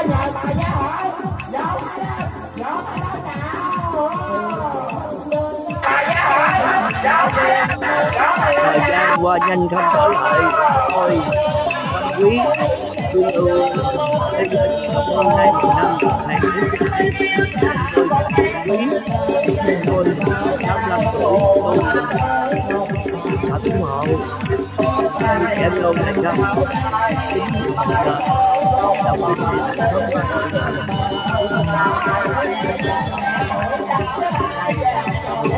Thời gian qua nhanh không trở lại. Ôi quý trung ương thế giới hôm nay một năm này quý tôi 85 tuổi tôi đã ủng hộ em luôn này năm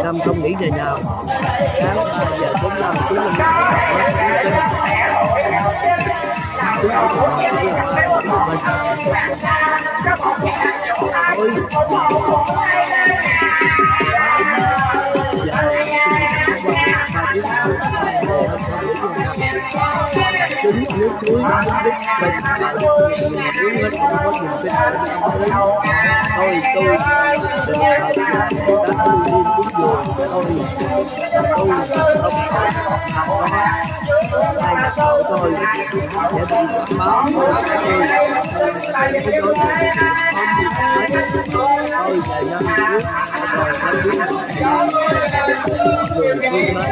năm không nghĩ ngày nào sáng 3 giờ 45 nước suối nước bình uống hết không có niềm tin tôi đã tu liên cúng dường tôi không hai nhà cậu tôi sẽ bị báo tôi về năm trước rồi năm trước người thương mến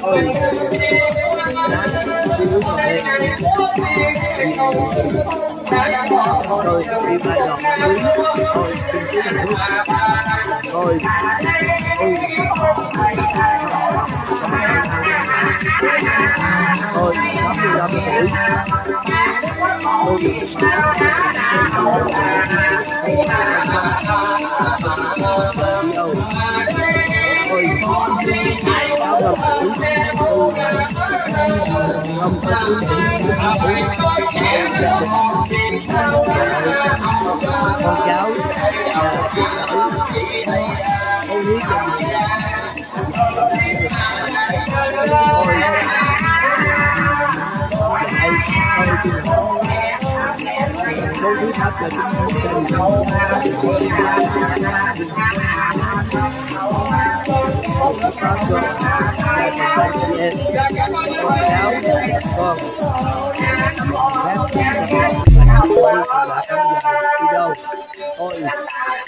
tôi tôi đi bài đọc quý tôi xin chúc mừng tôi 65 tuổi không có con cháu ôi hiếp bố thứ thấp là chúng con cháu con